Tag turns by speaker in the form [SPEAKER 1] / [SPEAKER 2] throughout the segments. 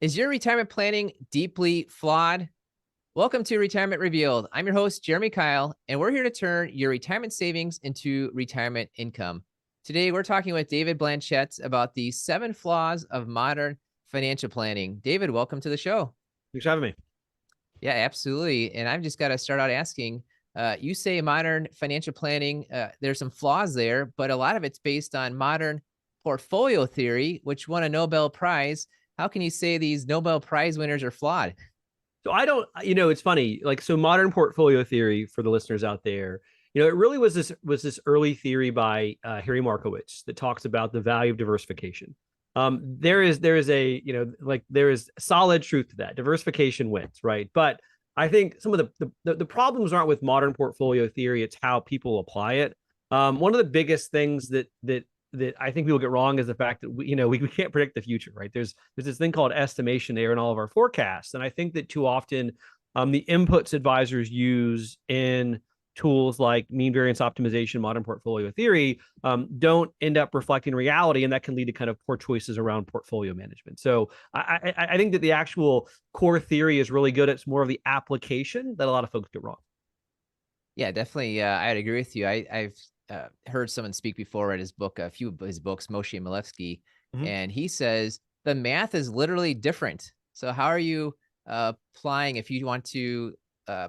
[SPEAKER 1] Is your retirement planning deeply flawed? Welcome to Retirement Revealed. I'm your host, Jeremy Keil, and we're here to turn your retirement savings into retirement income. Today, we're talking with David Blanchett about the 7 flaws of modern financial planning. David, welcome to the show.
[SPEAKER 2] Thanks for having me.
[SPEAKER 1] Yeah, absolutely. And I've just got to start out asking, you say modern financial planning, there's some flaws there, but a lot of it's based on modern portfolio theory, which won a Nobel Prize. How can you say these Nobel Prize winners are flawed?
[SPEAKER 2] So I don't, it's funny. So modern portfolio theory for the listeners out there, it really was this early theory by Harry Markowitz that talks about the value of diversification. There is there is solid truth to that. Diversification wins, right? But I think some of the problems aren't with modern portfolio theory; it's how people apply it. One of the biggest things that I think people get wrong is the fact that we can't predict the future, right? There's this thing called estimation error in all of our forecasts, and I think that too often the inputs advisors use in tools like mean variance optimization, modern portfolio theory, don't end up reflecting reality, and that can lead to kind of poor choices around portfolio management. So I think that the actual core theory is really good. It's more of the application that a lot of folks get wrong.
[SPEAKER 1] Yeah, definitely. I'd agree with you. I've heard someone speak before, read his book, a few of his books, Moshe Milevsky,
[SPEAKER 2] Mm-hmm.
[SPEAKER 1] and he says the math is literally different. So how are you applying if you want to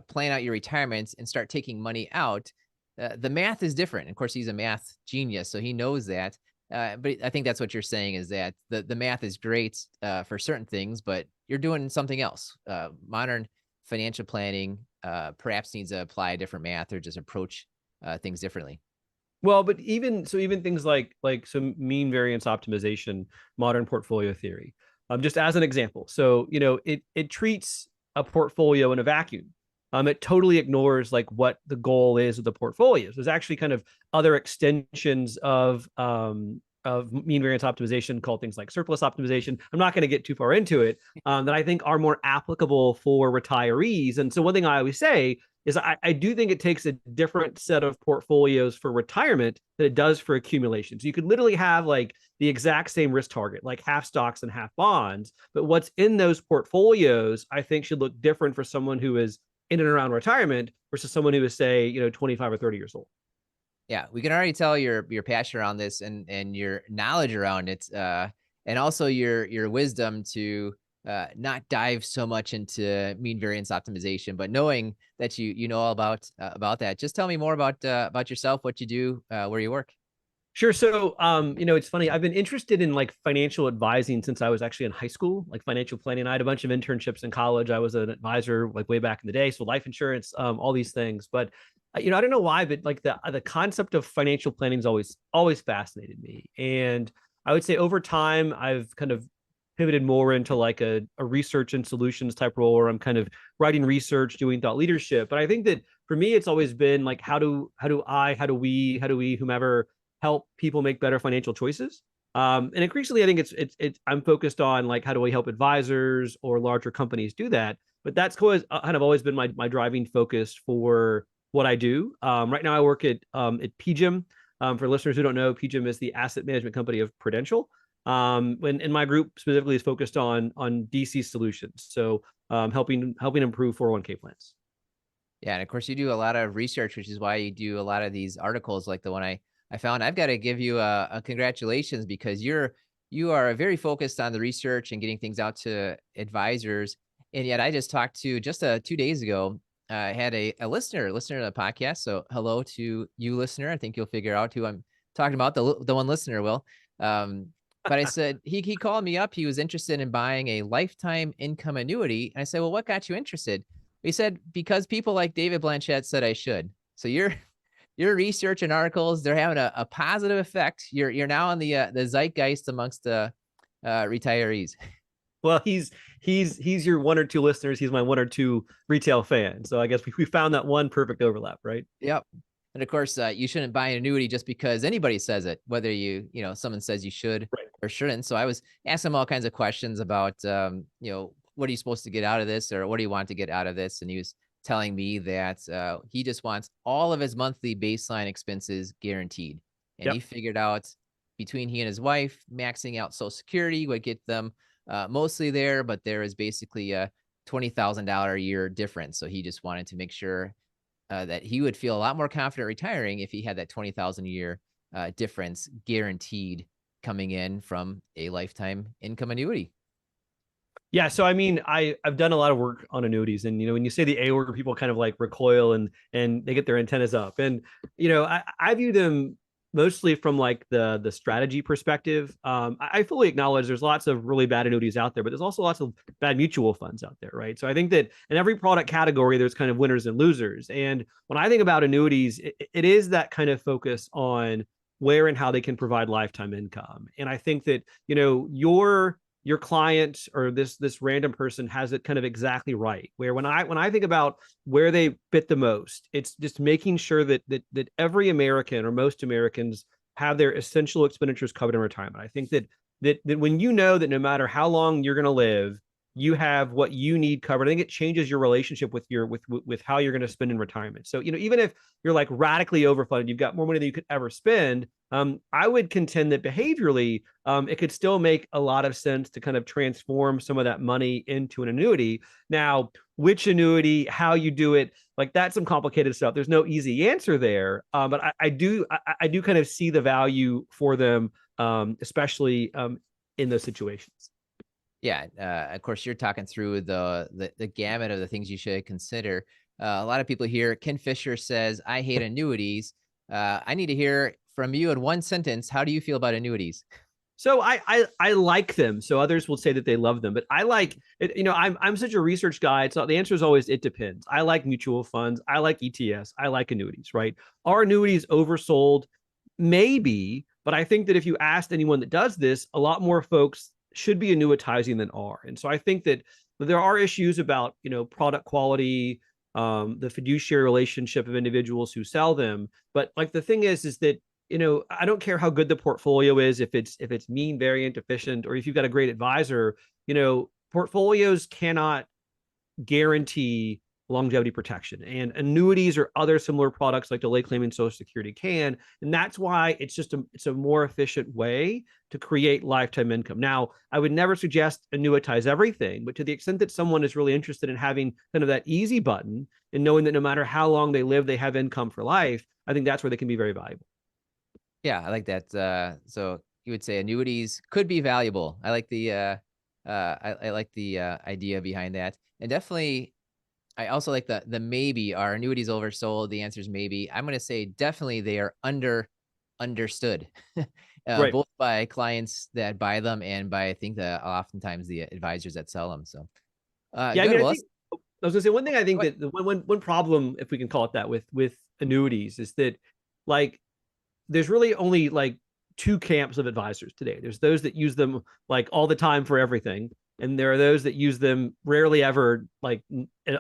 [SPEAKER 1] plan out your retirement and start taking money out? The math is different. Of course, he's a math genius, so he knows that. But I think that's what you're saying is that the math is great for certain things, but you're doing something else. Modern financial planning perhaps needs to apply a different math or just approach things differently.
[SPEAKER 2] Well, but even things like some mean variance optimization, modern portfolio theory, just as an example. So it treats a portfolio in a vacuum. It totally ignores like what the goal is of the portfolios. There's actually kind of other extensions of mean variance optimization called things like surplus optimization. I'm not going to get too far into it. That I think are more applicable for retirees. And so one thing I always say is I do think it takes a different set of portfolios for retirement than it does for accumulation. So you could literally have like the exact same risk target, like half stocks and half bonds, but what's in those portfolios, I think should look different for someone who is in and around retirement versus someone who is, say, 25 or 30 years old.
[SPEAKER 1] Yeah, we can already tell your passion around this and your knowledge around it, and also your wisdom to not dive so much into mean variance optimization, but knowing that you know all about that. Just tell me more about yourself, what you do, where you work.
[SPEAKER 2] Sure. So, it's funny. I've been interested in like financial advising since I was actually in high school, like financial planning. I had a bunch of internships in college. I was an advisor like way back in the day. So life insurance, all these things. But I don't know why, but like the concept of financial planning has always fascinated me. And I would say over time, I've kind of pivoted more into like a research and solutions type role where I'm kind of writing research, doing thought leadership. But I think that for me, it's always been like, how do we, whomever help people make better financial choices. And increasingly, I think it's I'm focused on like how do we help advisors or larger companies do that. But that's kind of always been my driving focus for what I do. Right now, I work at PGIM. For listeners who don't know, PGIM is the asset management company of Prudential. And my group specifically is focused on DC Solutions, so helping improve 401k plans.
[SPEAKER 1] Yeah, and of course you do a lot of research, which is why you do a lot of these articles like the one I found. I've got to give you a congratulations because you are very focused on the research and getting things out to advisors. And yet I just talked to just 2 days ago, I had a listener to the podcast. So hello to you, listener. I think you'll figure out who I'm talking about. The one listener will. But I said he called me up. He was interested in buying a lifetime income annuity. And I said, well, what got you interested? He said, because people like David Blanchett said I should. So your research and articles, they're having a positive effect. You're now in the zeitgeist amongst the retirees.
[SPEAKER 2] Well, he's your one or two listeners. He's my one or two retail fans. So I guess we found that one perfect overlap, right?
[SPEAKER 1] Yep. And of course, you shouldn't buy an annuity just because anybody says it, whether someone says you should
[SPEAKER 2] Right.
[SPEAKER 1] or shouldn't. So I was asking him all kinds of questions about, what are you supposed to get out of this, or what do you want to get out of this? And he was telling me that he just wants all of his monthly baseline expenses guaranteed. And he
[SPEAKER 2] Yep.
[SPEAKER 1] figured out between he and his wife, maxing out Social Security would get them mostly there, but there is basically a $20,000 a year difference. So he just wanted to make sure that he would feel a lot more confident retiring if he had that 20,000 a year difference guaranteed coming in from a lifetime income annuity.
[SPEAKER 2] Yeah, so I mean, I've done a lot of work on annuities, and when you say the A word, people kind of like recoil and they get their antennas up, and I view them mostly from like the strategy perspective. I fully acknowledge there's lots of really bad annuities out there, but there's also lots of bad mutual funds out there, right? So I think that in every product category, there's kind of winners and losers, and when I think about annuities, it is that kind of focus on where and how they can provide lifetime income, and I think that your client or this random person has it kind of exactly right. Where when I think about where they fit the most, it's just making sure that every American or most Americans have their essential expenditures covered in retirement. I think that when you know that no matter how long you're going to live, you have what you need covered. I think it changes your relationship with with how you're going to spend in retirement. So even if you're like radically overfunded, you've got more money than you could ever spend. I would contend that behaviorally, it could still make a lot of sense to kind of transform some of that money into an annuity. Now, which annuity, how you do it, like that's some complicated stuff. There's no easy answer there, but I do kind of see the value for them, especially in those situations.
[SPEAKER 1] Yeah, of course, you're talking through the gamut of the things you should consider. A lot of people here. Ken Fisher says, "I hate annuities." I need to hear from you in one sentence. How do you feel about annuities?
[SPEAKER 2] So I like them. So others will say that they love them, but I like it. I'm such a research guy. So the answer is always it depends. I like mutual funds. I like ETFs. I like annuities. Right? Are annuities oversold? Maybe, but I think that if you asked anyone that does this, a lot more folks should be annuitizing than are. And so I think that there are issues about product quality, the fiduciary relationship of individuals who sell them. But like the thing is that I don't care how good the portfolio is, if it's mean, variant, efficient, or if you've got a great advisor, portfolios cannot guarantee longevity protection, and annuities or other similar products like delay claiming Social Security can. And that's why it's a more efficient way to create lifetime income. Now, I would never suggest annuitize everything, but to the extent that someone is really interested in having kind of that easy button and knowing that no matter how long they live, they have income for life, I think that's where they can be very valuable.
[SPEAKER 1] Yeah, I like that. So you would say annuities could be valuable. I like I like the idea behind that, and definitely, I also like the maybe. Are annuities oversold? The answer is maybe. I'm going to say definitely they are understood,
[SPEAKER 2] Right.
[SPEAKER 1] both by clients that buy them and by I think oftentimes the advisors that sell them. So
[SPEAKER 2] Yeah, I
[SPEAKER 1] good.
[SPEAKER 2] mean, I
[SPEAKER 1] Well,
[SPEAKER 2] think I was gonna say one thing. I think
[SPEAKER 1] go
[SPEAKER 2] that the one problem, if we can call it that, with annuities is that like there's really only like two camps of advisors today. There's those that use them like all the time for everything, and there are those that use them rarely ever, like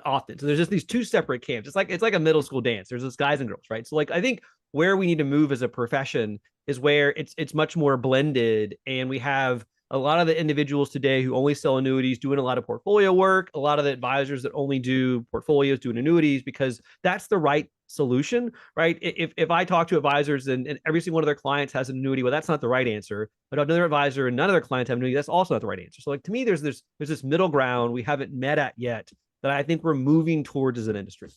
[SPEAKER 2] often. So there's just these two separate camps. It's like a middle school dance. There's this guys and girls, right? So like I think where we need to move as a profession is where it's much more blended, and we have a lot of the individuals today who only sell annuities doing a lot of portfolio work, a lot of the advisors that only do portfolios doing annuities, because that's the right solution, right? If I talk to advisors and every single one of their clients has an annuity, well, that's not the right answer. But another advisor and none of their clients have an annuity, that's also not the right answer. So like to me, there's this middle ground we haven't met at yet that I think we're moving towards as an industry.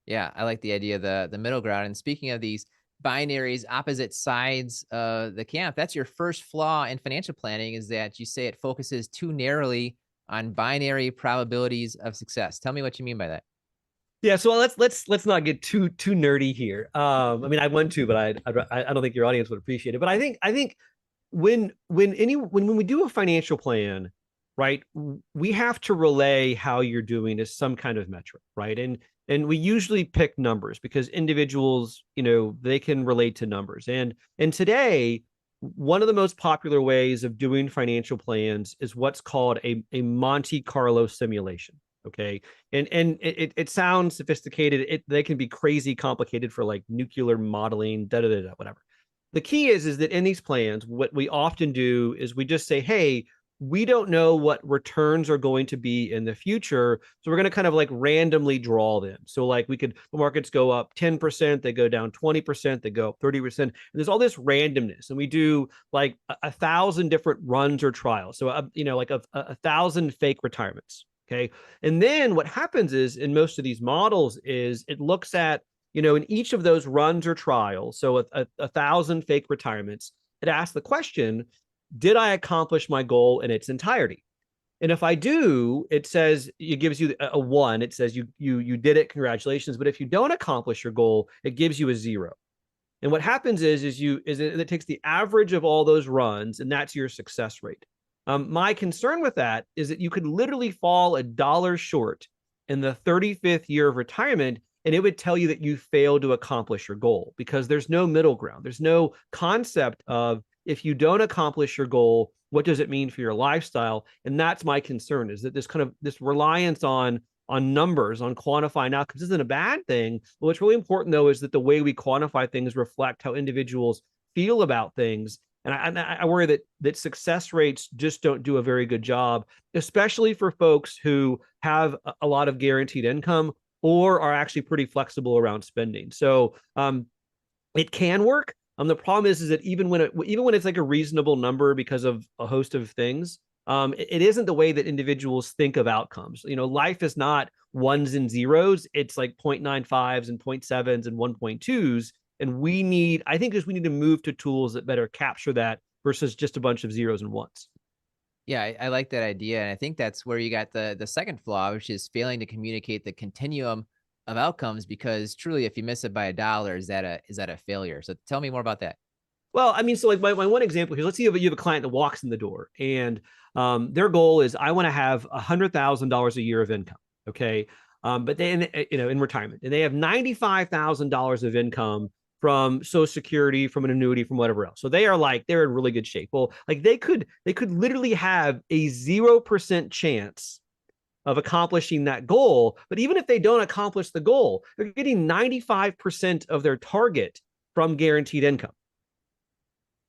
[SPEAKER 1] Yeah, I like the idea of the middle ground. And speaking of these binaries, opposite sides of the camp, that's your first flaw in financial planning, is that you say it focuses too narrowly on binary probabilities of success. Tell me what you mean by that.
[SPEAKER 2] Yeah, so let's not get too nerdy here. I mean, I want to, but I don't think your audience would appreciate it. But I think when we do a financial plan, right, we have to relay how you're doing as some kind of metric, right? And we usually pick numbers because individuals, they can relate to numbers. And today, one of the most popular ways of doing financial plans is what's called a Monte Carlo simulation. Okay. And it sounds sophisticated. They can be crazy complicated for like nuclear modeling, whatever. The key is that in these plans, what we often do is we just say, hey, we don't know what returns are going to be in the future. So we're going to kind of like randomly draw them. So like the markets go up 10%, they go down 20%, they go up 30%. And there's all this randomness. And we do like 1,000 different runs or trials. So, like a 1,000 fake retirements. Okay. And then what happens is in most of these models is it looks at, in each of those runs or trials, so a 1,000 fake retirements, it asks the question, did I accomplish my goal in its entirety? And if I do, it gives you a one. It says you did it, congratulations. But if you don't accomplish your goal, it gives you a zero. And what happens is it takes the average of all those runs, and that's your success rate. My concern with that is that you could literally fall $1 short in the 35th year of retirement, and it would tell you that you failed to accomplish your goal because there's no middle ground. There's no concept of, if you don't accomplish your goal, what does it mean for your lifestyle? And that's my concern, is that this reliance on numbers, on quantifying outcomes isn't a bad thing. But what's really important, though, is that the way we quantify things reflect how individuals feel about things. And I worry that success rates just don't do a very good job, especially for folks who have a lot of guaranteed income or are actually pretty flexible around spending. So it can work. The problem is that even when it's like a reasonable number because of a host of things, it isn't the way that individuals think of outcomes. Life is not ones and zeros. It's like 0.95s and 0.7s and 1.2s. And I think we need to move to tools that better capture that versus just a bunch of zeros and ones.
[SPEAKER 1] Yeah, I like that idea. And I think that's where you got the second flaw, which is failing to communicate the continuum of outcomes, because truly, if you miss it by $1, is that a failure? So tell me more about that.
[SPEAKER 2] Well, I mean, so like my one example here, let's say you have a client that walks in the door and their goal is, I want to have $100,000 a year of income. Okay. But then, in retirement, and they have $95,000 of income from Social Security, from an annuity, from whatever else. So they're in really good shape. Well, like they could literally have a 0% chance of accomplishing that goal. But even if they don't accomplish the goal, they're getting 95% of their target from guaranteed income.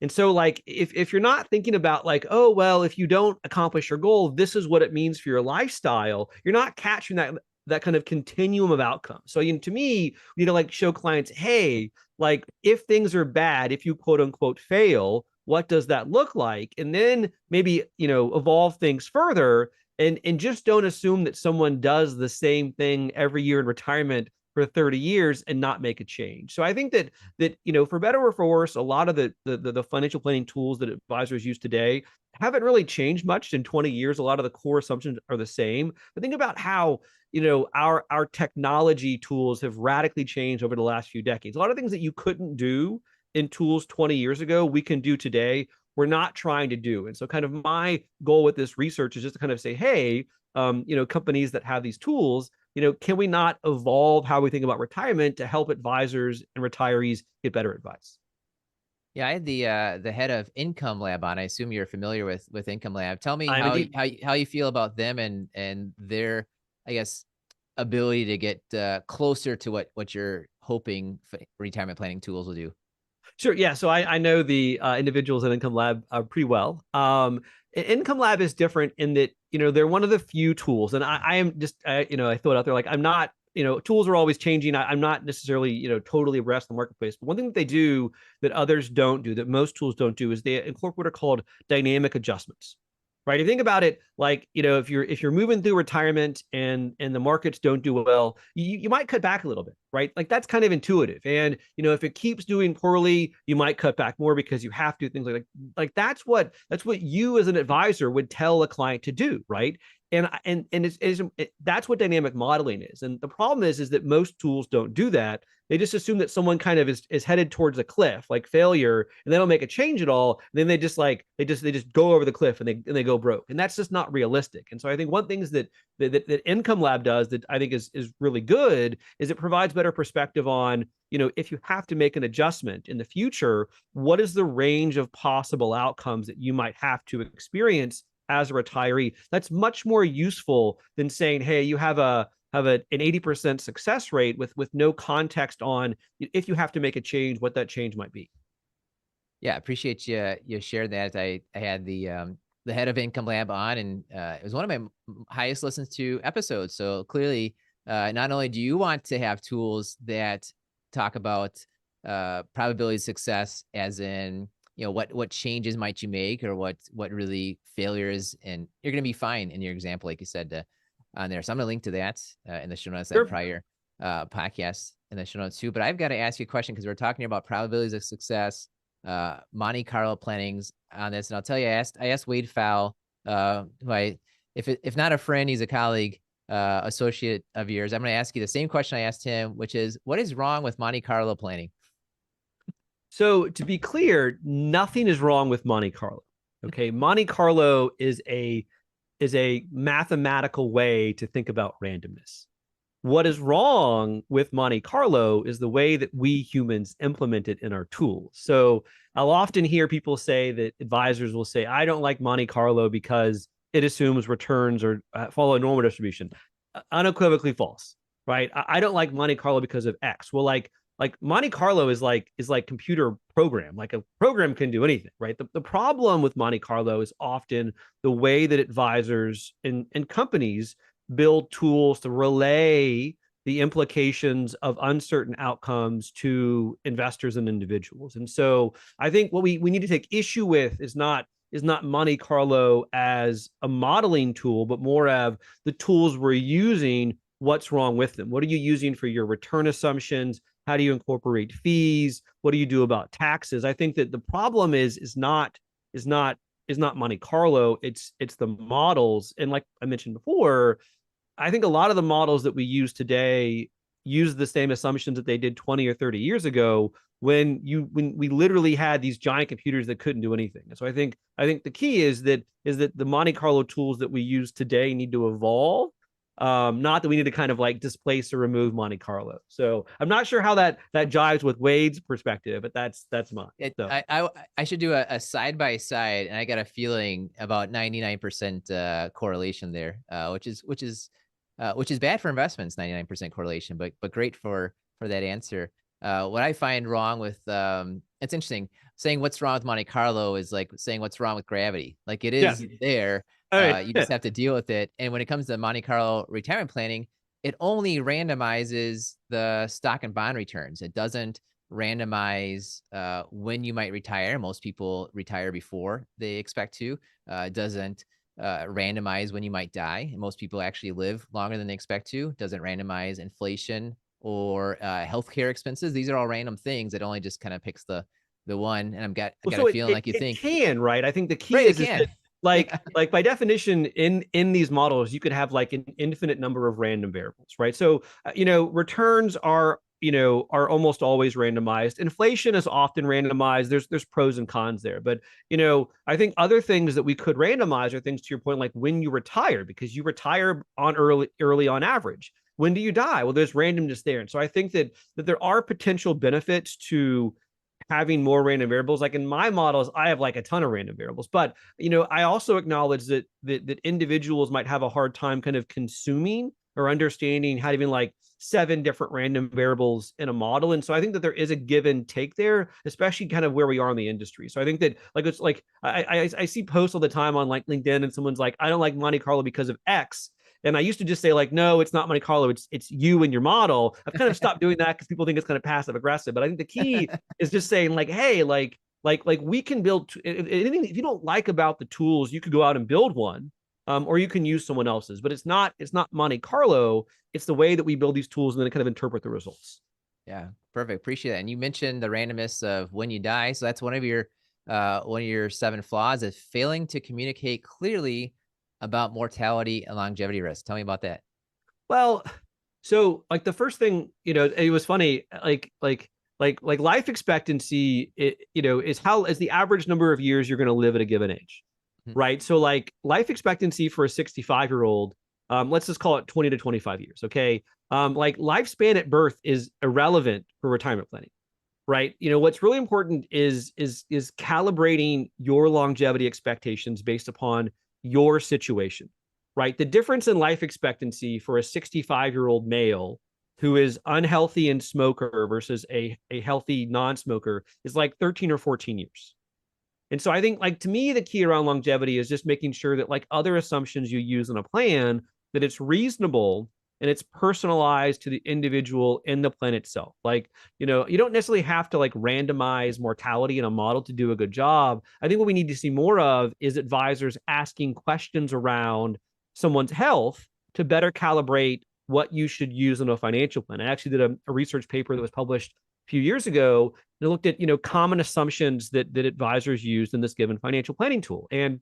[SPEAKER 2] And so, like, if you're not thinking about like, oh, well, if you don't accomplish your goal, this is what it means for your lifestyle, you're not capturing that kind of continuum of outcomes. So, to me, you need to like show clients, hey, like if things are bad, if you quote unquote fail, what does that look like? And then maybe, evolve things further, and just don't assume that someone does the same thing every year in retirement for 30 years and not make a change. So I think that for better or for worse, a lot of the financial planning tools that advisors use today haven't really changed much in 20 years. A lot of the core assumptions are the same. But think about how our technology tools have radically changed over the last few decades. A lot of things that you couldn't do in tools 20 years ago, we can do today. We're not trying to do. And so kind of my goal with this research is just to kind of say, hey, companies that have these tools, can we not evolve how we think about retirement to help advisors and retirees get better advice?
[SPEAKER 1] Yeah, I had the head of Income Lab on. I assume you're familiar with Income Lab. Tell me
[SPEAKER 2] I'm indeed.
[SPEAKER 1] how you feel about them and their, I guess, ability to get closer to what you're hoping retirement planning tools will do.
[SPEAKER 2] Sure. Yeah. So I know the individuals at Income Lab pretty well. Income Lab is different in that, they're one of the few tools, and I am just, I throw it out there, like, I'm not, tools are always changing. I'm not necessarily, totally abreast of the marketplace. But one thing that they do that others don't do, that most tools don't do, is they incorporate what are called dynamic adjustments. Right. If you think about it, like, if you're moving through retirement and the markets don't do well, you might cut back a little bit, right? Like that's kind of intuitive. And if it keeps doing poorly, you might cut back more because you have to, things like that's what you as an advisor would tell a client to do, right? And that's what dynamic modeling is. And the problem is that most tools don't do that. They just assume that someone kind of is headed towards a cliff, like failure, and they don't make a change at all. And then they just go over the cliff and they go broke. And that's just not realistic. And so I think one thing is that Income Lab does that I think is really good is it provides better perspective on, if you have to make an adjustment in the future, what is the range of possible outcomes that you might have to experience as a retiree. That's much more useful than saying, hey, you have an 80% success rate with no context on, if you have to make a change, what that change might be.
[SPEAKER 1] Yeah, appreciate you shared that. I had the the head of Income Lab on, and it was one of my highest listens to episodes. So clearly, not only do you want to have tools that talk about probability of success, as in, what changes might you make, or what really failures, and you're going to be fine in your example, like you said, on there. So I'm going to link to that in the show notes, that
[SPEAKER 2] Sure.
[SPEAKER 1] prior podcast in the show notes too. But I've got to ask you a question, because we're talking about probabilities of success, Monte Carlo plannings on this. And I'll tell you, I asked Wade Fowl, who if not a friend, he's a colleague, associate of yours. I'm going to ask you the same question I asked him, which is, what is wrong with Monte Carlo planning?
[SPEAKER 2] So to be clear, nothing is wrong with Monte Carlo. Okay, Monte Carlo is a mathematical way to think about randomness. What is wrong with Monte Carlo is the way that we humans implement it in our tools. So I'll often hear people say that advisors will say, I don't like Monte Carlo because it assumes returns or follow a normal distribution. Unequivocally false, right? I don't like Monte Carlo because of X. Well, like Monte Carlo is like computer program. Like a program can do anything, right? The problem with Monte Carlo is often the way that advisors and companies build tools to relay the implications of uncertain outcomes to investors and individuals. And so I think what we need to take issue with is not Monte Carlo as a modeling tool, but more of the tools we're using. What's wrong with them? What are you using for your return assumptions? How do you incorporate fees? What do you do about taxes? I think that the problem is not Monte Carlo. It's the models. And like I mentioned before, I think a lot of the models that we use today use the same assumptions that they did 20 or 30 years ago, when we literally had these giant computers that couldn't do anything. And so I think the key is that the Monte Carlo tools that we use today need to evolve. Not that we need to kind of like displace or remove Monte Carlo. So I'm not sure how that jives with Wade's perspective, but that's mine. So.
[SPEAKER 1] I should do a side by side, and I got a feeling about 99% correlation there, which is bad for investments. 99% correlation, but great for that answer. What I find wrong with, it's interesting, saying what's wrong with Monte Carlo is like saying what's wrong with gravity. Like, it is there.
[SPEAKER 2] All right.
[SPEAKER 1] You just have to deal with it. And when it comes to Monte Carlo retirement planning, it only randomizes the stock and bond returns. It doesn't randomize when you might retire. Most people retire before they expect to. It doesn't randomize when you might die. And most people actually live longer than they expect to. It doesn't randomize inflation or healthcare expenses. These are all random things that only just kind of picks the one. And I got a feeling like you think
[SPEAKER 2] it can, right? I think the key
[SPEAKER 1] right,
[SPEAKER 2] is
[SPEAKER 1] it can.
[SPEAKER 2] like by definition in these models, you could have like an infinite number of random variables, right? So returns are almost always randomized. Inflation is often randomized. There's pros and cons there, but I think other things that we could randomize are things, to your point, like when you retire, because you retire on early on average. When do you die? Well, there's randomness there. And so I think that there are potential benefits to having more random variables. Like in my models, I have like a ton of random variables, but I also acknowledge that individuals might have a hard time kind of consuming or understanding how to even like 7 different random variables in a model. And so I think that there is a give and take there, especially kind of where we are in the industry. So I think that like it's like I see posts all the time on like LinkedIn, and someone's like, I don't like Monte Carlo because of X. And I used to just say like, no, it's not Monte Carlo. It's you and your model. I've kind of stopped doing that because people think it's kind of passive aggressive. But I think the key is just saying like, hey, like we can build anything. If you don't like about the tools, you could go out and build one, or you can use someone else's. But it's not Monte Carlo. It's the way that we build these tools and then kind of interpret the results.
[SPEAKER 1] Yeah, perfect. Appreciate that. And you mentioned the randomness of when you die. So that's one of your 7 flaws, is failing to communicate clearly about mortality and longevity risk. Tell me about that.
[SPEAKER 2] Well, so like the first thing, it was funny, like life expectancy, is the average number of years you're going to live at a given age, right? So like life expectancy for a 65-year-old, let's just call it 20 to 25 years. Okay. Like lifespan at birth is irrelevant for retirement planning, right? What's really important is calibrating your longevity expectations based upon your situation, right? The difference in life expectancy for a 65-year-old male who is unhealthy and smoker versus a healthy non-smoker is like 13 or 14 years, And so I think, like, to me, the key around longevity is just making sure that, like, other assumptions you use in a plan, that it's reasonable and it's personalized to the individual in the plan itself. Like, you don't necessarily have to like randomize mortality in a model to do a good job. I think what we need to see more of is advisors asking questions around someone's health to better calibrate what you should use in a financial plan. I actually did a research paper that was published a few years ago and looked at common assumptions that advisors used in this given financial planning tool. And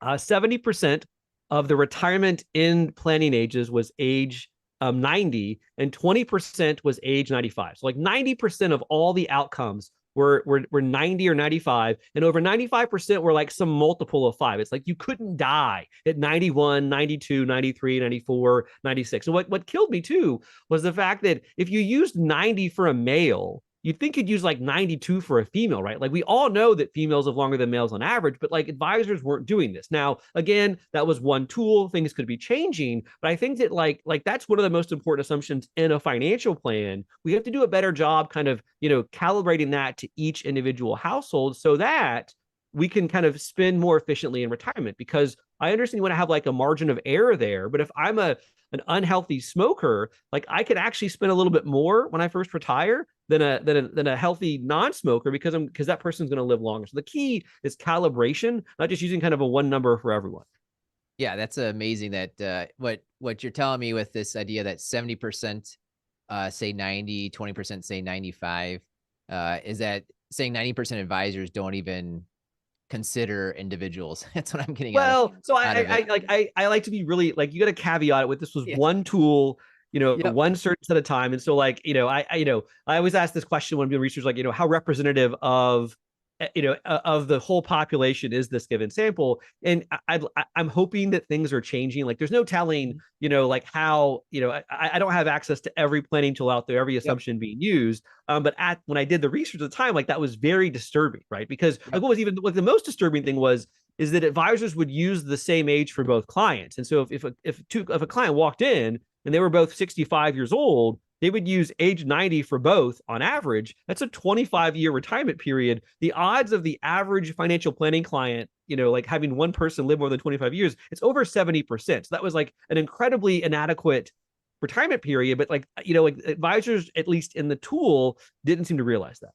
[SPEAKER 2] 70% of the retirement in planning ages was age 90, and 20% was age 95. So like 90% of all the outcomes were 90 or 95, and over 95% were like some multiple of 5. It's like you couldn't die at 91, 92, 93, 94, 96. So what killed me too was the fact that if you used 90 for a male, you'd think you'd use like 92 for a female, right? Like we all know that females live longer than males on average, but like advisors weren't doing this. Now, again, that was one tool. Things could be changing, but I think that like that's one of the most important assumptions in a financial plan. We have to do a better job kind of, calibrating that to each individual household so that we can kind of spend more efficiently in retirement, because I understand you want to have like a margin of error there, but if I'm an unhealthy smoker, like I could actually spend a little bit more when I first retire than a healthy non-smoker, because that person's going to live longer. So the key is calibration, not just using kind of a one number for everyone.
[SPEAKER 1] Yeah, that's amazing that what you're telling me with this idea that 70% say 90, 20% say 95, is that saying 90% advisors don't even consider individuals. That's what I'm getting
[SPEAKER 2] Well, so
[SPEAKER 1] out of it.
[SPEAKER 2] I like to be really like, you got to caveat it with, this was
[SPEAKER 1] Yeah.
[SPEAKER 2] one tool,
[SPEAKER 1] Yep.
[SPEAKER 2] one search at a time. And so like, I always ask this question when doing research, like, how representative of of the whole population is this given sample? And I'm hoping that things are changing. Like there's no telling, like how, I don't have access to every planning tool out there, every
[SPEAKER 1] Yep.
[SPEAKER 2] assumption being used. But when I did the research at the time, like that was very disturbing, right? Because like
[SPEAKER 1] Yep.
[SPEAKER 2] what was even like the most disturbing thing was is that advisors would use the same age for both clients. And so if a client walked in and they were both 65 years old, they would use age 90 for both on average. That's a 25-year retirement period. The odds of the average financial planning client, like having one person live more than 25 years, it's over 70%. So that was like an incredibly inadequate retirement period. But like, like advisors, at least in the tool, didn't seem to realize that.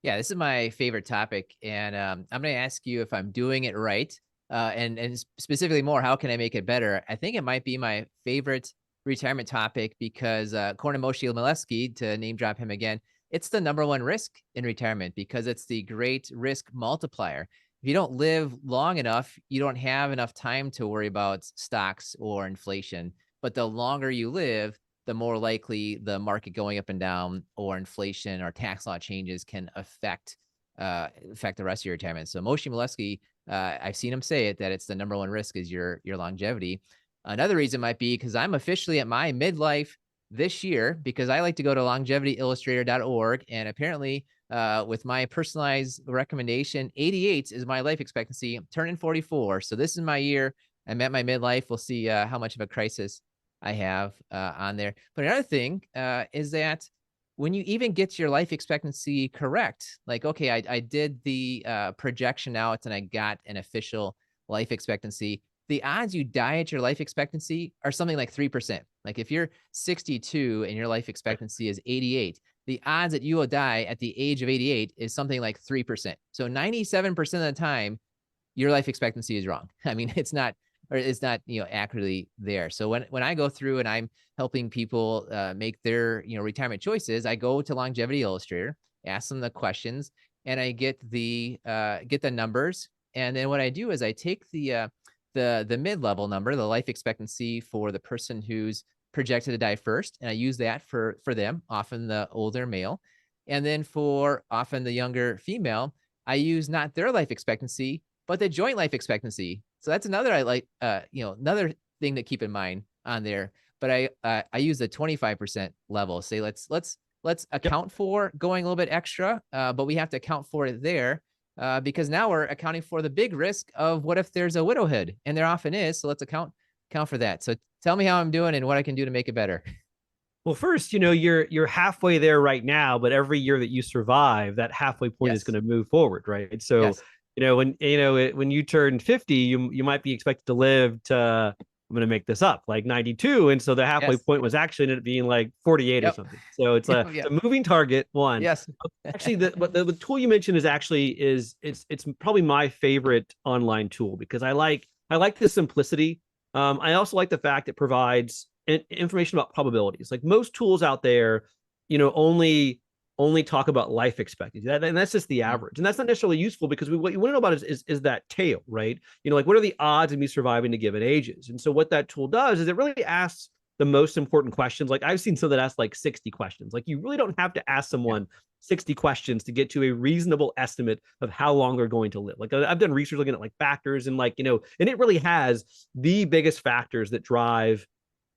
[SPEAKER 1] Yeah, this is my favorite topic, and I'm going to ask you if I'm doing it right, and specifically more, how can I make it better? I think it might be my favorite retirement topic because Kornemoshi Milewski, to name drop him again, it's the number one risk in retirement because it's the great risk multiplier. If you don't live long enough, you don't have enough time to worry about stocks or inflation. But the longer you live, the more likely the market going up and down or inflation or tax law changes can affect the rest of your retirement. So Moshe Milewski, I've seen him say it, that it's the number one risk is your longevity. Another reason might be because I'm officially at my midlife this year, because I like to go to longevityillustrator.org, and apparently with my personalized recommendation, 88 is my life expectancy. I'm turning 44, so this is my year. I'm at my midlife. We'll see how much of a crisis I have on there. But another thing is that when you even get your life expectancy correct, like, okay, I did the projection out and I got an official life expectancy, the odds you die at your life expectancy are something like 3%. Like if you're 62 and your life expectancy is 88, the odds that you will die at the age of 88 is something like 3%. So 97% of the time, your life expectancy is wrong. I mean, it's not accurately there. So when I go through and I'm helping people make their retirement choices, I go to Longevity Illustrator, ask them the questions, and I get the numbers. And then what I do is I take the mid-level number, the life expectancy for the person who's projected to die first, and I use that for them, often the older male. And then for often the younger female, I use not their life expectancy, but the joint life expectancy. So that's another another thing to keep in mind on there. But I use the 25% level. Say let's account for going a little bit extra, but we have to account for it there because now we're accounting for the big risk of what if there's a widowhood, and there often is. So let's account for that. So tell me how I'm doing and what I can do to make it better.
[SPEAKER 2] Well, first, you're halfway there right now, but every year that you survive, that halfway point is
[SPEAKER 1] Yes.
[SPEAKER 2] going to move forward, right? So
[SPEAKER 1] Yes.
[SPEAKER 2] when you turn 50, you might be expected to live to, I'm going to make this up, like 92. And so the halfway
[SPEAKER 1] Yes.
[SPEAKER 2] point was actually ended up being like 48 or
[SPEAKER 1] Yep.
[SPEAKER 2] something. So it's a,
[SPEAKER 1] Yep.
[SPEAKER 2] it's
[SPEAKER 1] Yep.
[SPEAKER 2] a moving target one.
[SPEAKER 1] Yes.
[SPEAKER 2] Actually, the tool you mentioned is actually it's probably my favorite online tool because I like the simplicity. I also like the fact it provides information about probabilities. Like most tools out there, only talk about life expectancy, and that's just the
[SPEAKER 1] Mhm.
[SPEAKER 2] average, and that's not necessarily useful because what you want to know about is that tail, right? Like what are the odds of me surviving to given ages? And so what that tool does is it really asks the most important questions. Like I've seen some that ask like 60 questions. Like you really don't have to ask
[SPEAKER 1] Yeah.
[SPEAKER 2] someone 60 questions to get to a reasonable estimate of how long they're going to live. Like I've done research looking at like factors and and it really has the biggest factors that drive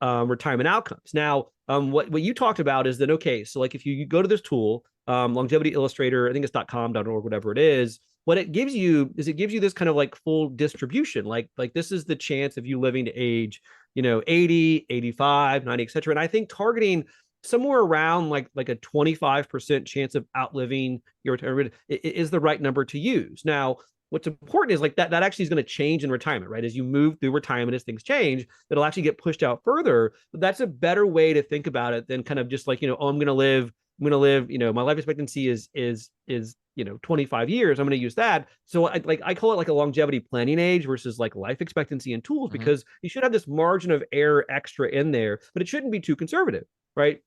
[SPEAKER 2] retirement outcomes. Now, what you talked about is that, okay, so like if you go to this tool, Longevity Illustrator, I think it's .com.org, whatever it is, what it gives you is it gives you this kind of like full distribution. Like this is the chance of you living to age, 80, 85, 90, et cetera. And I think targeting somewhere around like a 25% chance of outliving your retirement is the right number to use. Now, what's important is like that actually is going to change in retirement, right? As you move through retirement, as things change, it'll actually get pushed out further. But that's a better way to think about it than kind of just like, oh, I'm going to live, my life expectancy is 25 years. I'm going to use that. So I call it like a longevity planning age versus like life expectancy and tools,
[SPEAKER 1] Mhm.
[SPEAKER 2] because you should have this margin of error extra in there, but it shouldn't be too conservative, right?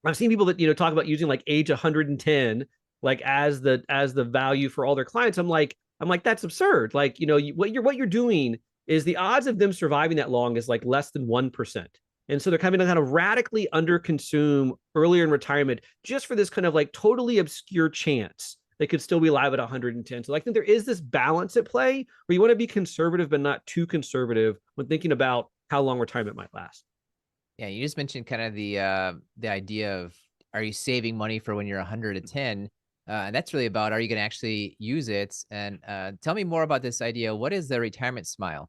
[SPEAKER 2] I've seen people that talk about using like age 110 like as the value for all their clients. I'm like that's absurd. Like what you're doing is the odds of them surviving that long is like less than 1%. And so they're kind of radically underconsume earlier in retirement just for this kind of like totally obscure chance they could still be alive at 110. So I think there is this balance at play where you want to be conservative but not too conservative when thinking about how long retirement might last.
[SPEAKER 1] Yeah, you just mentioned kind of the idea of, are you saving money for when you're 110? And that's really about, are you going to actually use it? And tell me more about this idea. What is the retirement smile?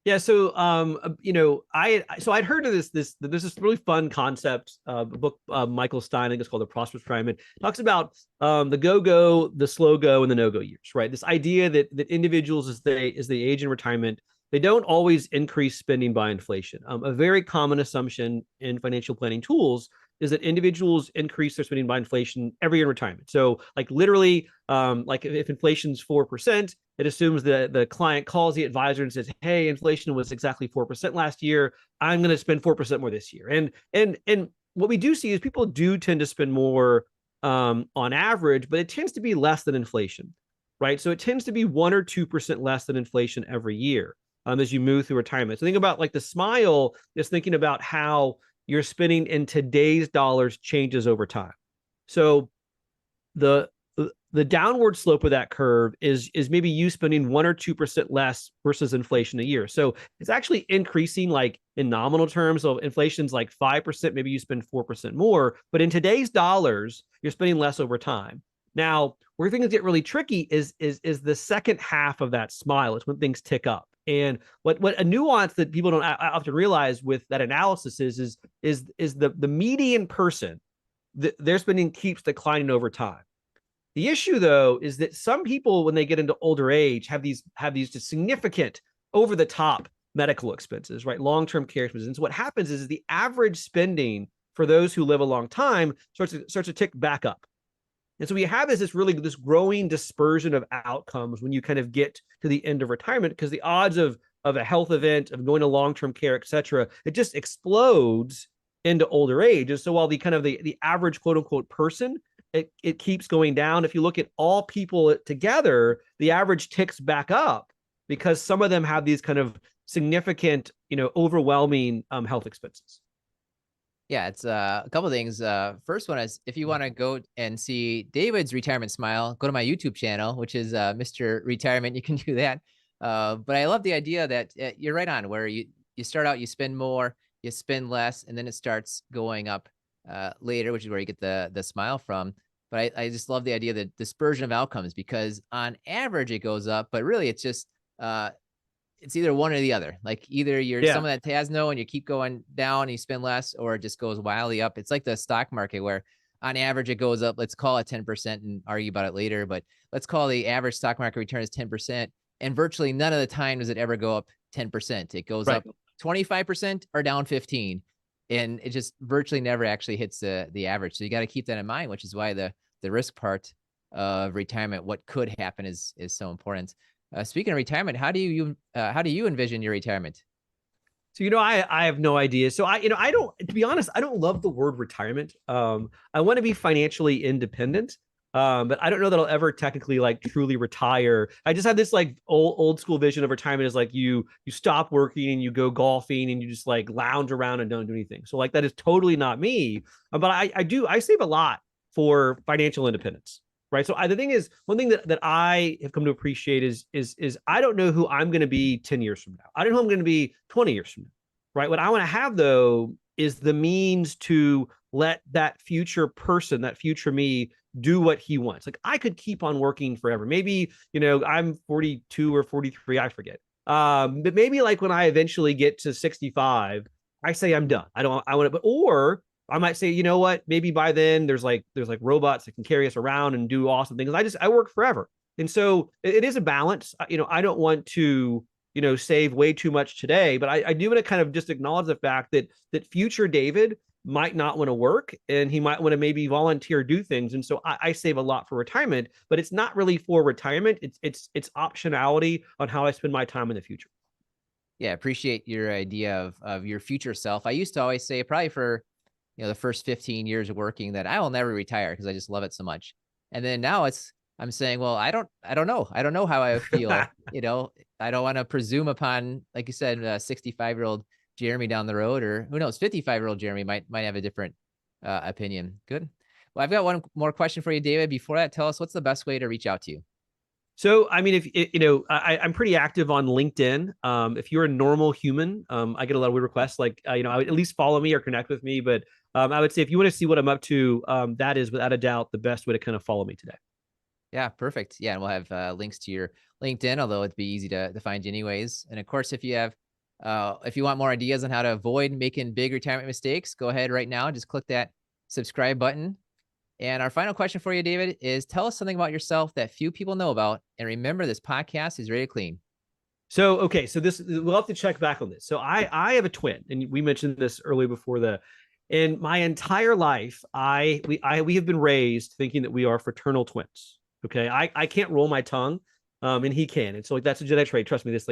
[SPEAKER 2] Yeah, so I'd heard of this there's this really fun concept, book, Michael Stein, I think it's called The Prosperous Retirement. It talks about the go, the slow go, and the no go years, right? This idea that individuals as they age in retirement, they don't always increase spending by inflation. A very common assumption in financial planning tools is that individuals increase their spending by inflation every year in retirement. So like literally, like if inflation's 4%, it assumes that the client calls the advisor and says, "Hey, inflation was exactly 4% last year. I'm going to spend 4% more this year." And what we do see is people do tend to spend more on average, but it tends to be less than inflation, right? So it tends to be 1 or 2% less than inflation every year as you move through retirement. So think about like the smile is thinking about how your spending in today's dollars changes over time. So the the downward slope of that curve is maybe you spending 1 or 2% less versus inflation a year. So it's actually increasing like in nominal terms. So inflation's like 5%, maybe you spend 4% more, but in today's dollars, you're spending less over time. Now, where things get really tricky is the second half of that smile. It's when things tick up. And what a nuance that people don't often realize with that analysis is the median person, their spending keeps declining over time. The issue, though, is that some people, when they get into older age, have these just significant over the top medical expenses, right? Long term care expenses. And so what happens is the average spending for those who live a long time starts to tick back up. And so we have is this growing dispersion of outcomes when you kind of get to the end of retirement, because the odds of a health event, of going to long term care, et cetera, it just explodes into older age. And so while the average quote unquote person, it keeps going down. If you look at all people together, the average ticks back up because some of them have these kind of significant, overwhelming health expenses.
[SPEAKER 1] Yeah, it's a couple of things. First one is, if you want to go and see David's retirement smile, go to my YouTube channel, which is Mr. Retirement. You can do that. But I love the idea that you're right on, where you start out, you spend more, you spend less, and then it starts going up later, which is where you get the smile from. But I just love the idea that dispersion of outcomes, because on average it goes up, but really uh, it's either one or the other. Like either you're
[SPEAKER 2] Yeah.
[SPEAKER 1] someone that has no and you keep going down and you spend less, or it just goes wildly up. It's like the stock market, where on average, it goes up, let's call it 10% and argue about it later, but let's call the average stock market return is 10%. And virtually none of the time does it ever go up 10%. It goes
[SPEAKER 2] Right.
[SPEAKER 1] up 25% or down 15. And it just virtually never actually hits the average. So you got to keep that in mind, which is why the risk part of retirement, what could happen is so important. Speaking of retirement, how do you envision your retirement?
[SPEAKER 2] So, I have no idea. So I don't, to be honest, I don't love the word retirement. I want to be financially independent. But I don't know that I'll ever technically like truly retire. I just have this like old school vision of retirement is like you stop working and you go golfing and you just like lounge around and don't do anything. So like that is totally not me. But I save a lot for financial independence. Right. So the thing is, one thing that I have come to appreciate is I don't know who I'm going to be 10 years from now. I don't know who I'm going to be 20 years from now. Right. What I want to have, though, is the means to let that future person, that future me, do what he wants. Like I could keep on working forever. Maybe, I'm 42 or 43, I forget. But maybe like when I eventually get to 65, I say I'm done. I want to, but, or I might say, you know what? Maybe by then there's like robots that can carry us around and do awesome things. I work forever, and so it is a balance. I don't want to save way too much today, but I do want to kind of just acknowledge the fact that future David might not want to work and he might want to maybe volunteer do things, and so I save a lot for retirement, but it's not really for retirement. It's optionality on how I spend my time in the future.
[SPEAKER 1] Yeah, appreciate your idea of your future self. I used to always say, probably for the first 15 years of working, that I will never retire because I just love it so much. And then now I'm saying, well, I don't know. I don't know how I feel. I don't want to presume upon, like you said, 65-year-old Jeremy down the road, or who knows, 55-year-old Jeremy might have a different opinion. Good. Well, I've got one more question for you, David. Before that, tell us, what's the best way to reach out to you?
[SPEAKER 2] So, I mean, if I'm pretty active on LinkedIn. If you're a normal human, I get a lot of weird requests. Like, I would at least follow me or connect with me. But I would say if you want to see what I'm up to, that is without a doubt the best way to kind of follow me today.
[SPEAKER 1] Yeah, perfect. Yeah, and we'll have links to your LinkedIn, although it'd be easy to find you anyways. And of course, if you want more ideas on how to avoid making big retirement mistakes, go ahead right now. Just click that subscribe button. And our final question for you, David, is tell us something about yourself that few people know about. And remember, this podcast is ready to clean.
[SPEAKER 2] So, okay, so this we'll have to check back on this. So I have a twin, and we mentioned this earlier before in my entire life, we have been raised thinking that we are fraternal twins. Okay, I can't roll my tongue, and he can, and so like that's a genetic trait. Trust me, this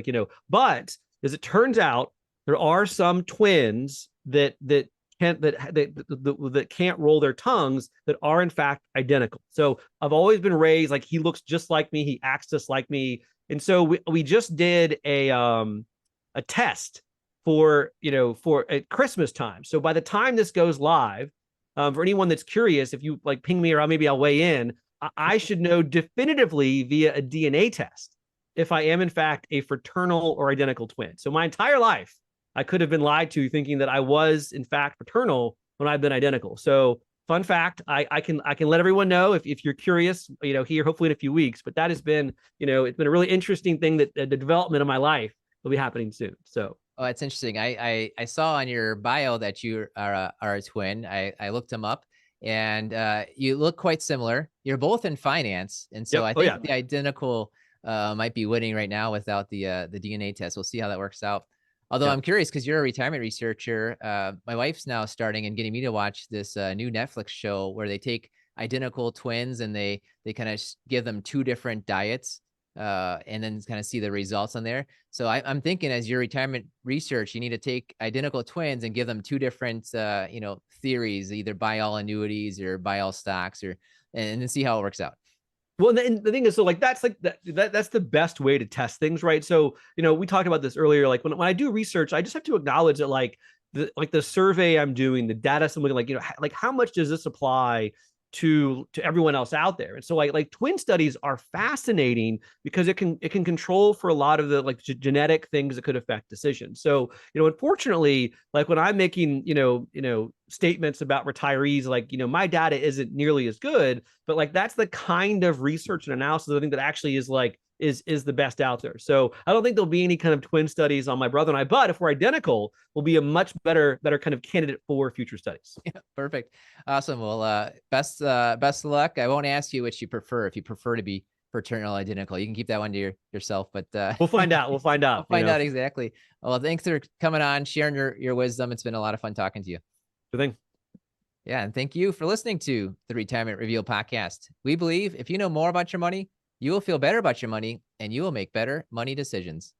[SPEAKER 2] But as it turns out, there are some twins that can't roll their tongues that are in fact identical. So I've always been raised like he looks just like me, he acts just like me, and so we just did a test for at Christmas time. So by the time this goes live, for anyone that's curious, if you like ping me around, maybe I'll weigh in. I should know definitively via a DNA test if I am in fact a fraternal or identical twin. So my entire life, I could have been lied to thinking that I was in fact fraternal when I've been identical. So fun fact, I can let everyone know if you're curious, here hopefully in a few weeks. But that has been, it's been a really interesting thing that the development of my life will be happening soon. So
[SPEAKER 1] Oh, that's interesting. I saw on your bio that you are a twin. I looked them up, and you look quite similar. You're both in finance, and so
[SPEAKER 2] yep.
[SPEAKER 1] I
[SPEAKER 2] Oh yeah.
[SPEAKER 1] think the identical might be winning right now without the DNA test. We'll see how that works out. Although
[SPEAKER 2] Yeah.
[SPEAKER 1] I'm curious because you're a retirement researcher. My wife's now starting and getting me to watch this new Netflix show where they take identical twins and they kind of give them two different diets, and then kind of see the results on there. So I'm thinking, as your retirement research, you need to take identical twins and give them two different, theories, either buy all annuities or buy all stocks, and then see how it works out.
[SPEAKER 2] Well, and the thing is, so like that's like that's the best way to test things, right? So we talked about this earlier. Like when I do research, I just have to acknowledge that the survey I'm doing, the data, something like like how much does this apply to everyone else out there? And so like twin studies are fascinating because it can control for a lot of the like genetic things that could affect decisions. So unfortunately, like when I'm making statements about retirees, like my data isn't nearly as good, but like that's the kind of research and analysis I think that actually is like is the best out there. So I don't think there'll be any kind of twin studies on my brother and I, but if we're identical, we'll be a much better kind of candidate for future studies.
[SPEAKER 1] Yeah, perfect. Awesome. Well, best of luck. I won't ask you which you prefer. If you prefer to be fraternal identical, you can keep that one to yourself, but
[SPEAKER 2] We'll find out. We'll find out.
[SPEAKER 1] we'll find out exactly. Well, thanks for coming on, sharing your wisdom. It's been a lot of fun talking to you.
[SPEAKER 2] Good thing.
[SPEAKER 1] Yeah, and thank you for listening to the Retirement Reveal podcast. We believe if you know more about your money, you will feel better about your money and you will make better money decisions.